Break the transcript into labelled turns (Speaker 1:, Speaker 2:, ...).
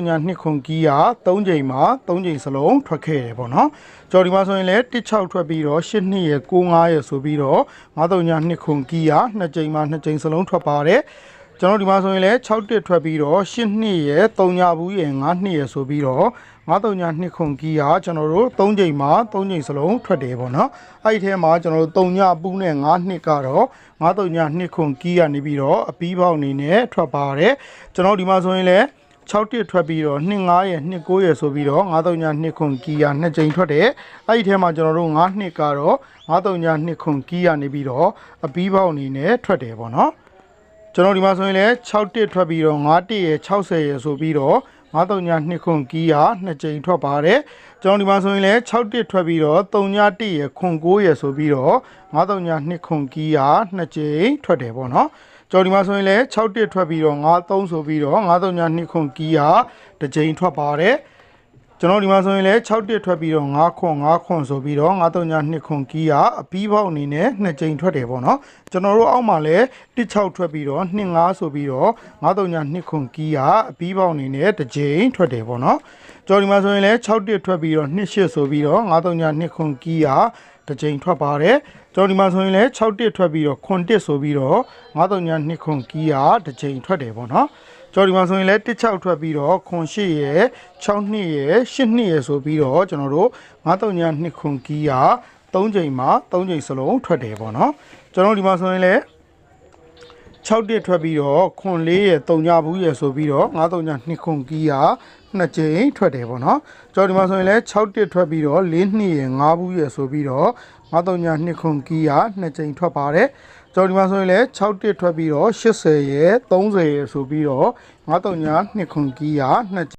Speaker 1: ညာနှစ်ခွန်ကီးရ3ချိန်မှာ3ချိန်စလုံးထွက်ခဲ့တယ်ပေါ့နော်ကြော်ဒီမှာဆိုရင်လည်း16ထွက်ပြီးတော့8နှစ်ရယ်9 5ရယ်ဆိုပြီးတော့9ညာနှစ်ခွန်ကီးရ2ချိန်မှာ2ချိန်စလုံးထွက်ပါတယ်ကျွန်တော်ဒီမှာဆိုရင်လည်း6တစ်ထွက်ပြီးတော့8နှစ်ရယ်3ညာဘူးရယ်9နှစ်ရယ်ဆိုပြီးတော့9ညာနှစ်ခွန်ကီးရကျွန်တော်တို့3ချိန်မှာ3ချိန်စလုံးထွက်တယ်ပေါ့နော်အဲ့ဒီထဲမှာကျွန်တော်တို့3ညာဘူးနဲ့9နှစ်ကတော့9ညာနှစ်ခွန်ကီးရနေပြီးတော့အပီးပေါက်အနေနဲ့ထွက်ပါတယ်ကျွန်တော်ဒီမှာဆိုရင်လည်း6တစ်ထွက်ပြီးတော့2 5ရယ်2 9ရယ်ဆိုပြီးတော့9ညာနှစ်ခွန်ကီးရ2ချိန်ထွက်တယ်အဲ့ဒီထဲမှာကျွန်တော်တို့9နှစ်ကတော့9ညာနှစ်ခွန်ကီးရနေပြီးတော့အပီးပေါက်အနေနဲ့ထွက်တယ်ပေါ့နော်ကျွန်တော်ဒီမှာဆိုရင်လည်း6တစ်ထွက်ပြီးတော့9တစ်ရယ်60ရယ်ဆိုပြီးတော့9ညာနှစ်ခွန်ကီးရ2ချိန်ထွက်ပါတယ်ကျွန်တော်ဒီမှာဆိုရင်လည်း6တစ်ထွက်ပြီးတော့3ညာ1ရယ်ခွန်9ရယ်ဆိုပြီးတော့9ညာနှစ်ခွန်ကီးရ2ချိန်ထွက်တယ်ပေါ့နော်ကျွန်တော်ဒီမှာဆိုရင်လည်း6တစ်ထွက်ပြီးတော့9 3ဆိုပြီးတော့9ညာနှစ်ခွန်ကီးရ2ချိန်ထွက်ပါတယ်ကျွန်တော်ဒီမှာဆိုရင်လည်း6တစ်ထွက်ပြီးတော့9ခွန်ဆိုပြီးတော့9ညာနှစ်ခွန်ကီးရအပီးပေါက်အနေနဲ့2ချိန်ထွက်တယ်ပေါ့နော်ကျွန်တော်တို့အောက်မှာလည်း16ထွက်ပြီးတော့2 5ဆိုပြီးတော့9ညာနှစ်ခွန်ကီးရအပီးပေါက်အနေနဲ့2ချိန်ထွက်တယ်ပေါ့နော်ကျွန်တော်ဒီမှာဆိုရင်လည်း6တစ်ထွက်ပြီးတော့2 8ဆိုပြီးတော့9ညာနှစ်ခွန်ကီးရ2ချိန်ထွက်ပါတယ်ကျွန်တော်ဒီမှာဆိုရင်လည်း6တစ်ထွက်ပြီးတော့9တစ်ဆိုပြီးတော့9ညာနှစ်ခွန်ကီးရ2ချိန်ထွက်တယ်ပေါ့နော်ကျွန်တော်ဒီမှာဆိုရင်လည်း16ထွက်ပြီးတော့ခွန်8ရယ်6နှစ်ရယ်8နှစ်ရယ်ဆိုပြီးတော့ကျွန်တော်တို့9ညာနှစ်ခွန်ကီးရ3ချိန်မှာ3ချိန်စလုံးထွက်တယ်ပေါ့နော်ကျွန်တော်ဒီမှာဆိုရင်လည်း6တစ်ထွက်ပြီးတော့ခွန်4ရယ်3ညာဘူးရယ်ဆိုပြီးတော့9ညာနှစ်ခွန်ကီးရ2ချိန်ထွက်တယ်ပေါ့နော်ကျွန်တော်ဒီမှာဆိုရင်လည်း6တစ်ထွက်ပြီးတော့4နှစ်ရယ်5ဘူးရယ်ဆိုပြီးတော့9ညာနှစ်ခွန်ကီးရ2ချိန်ထွက်ပါတယ်ကျွန်တော်ဒီမှာဆိုရင်လည်း6တစ်ထွက်ပြီးတော့80ရယ်30ရယ်ဆိုပြီးတော့9ညာနှစ်ခွန်ကီးရ2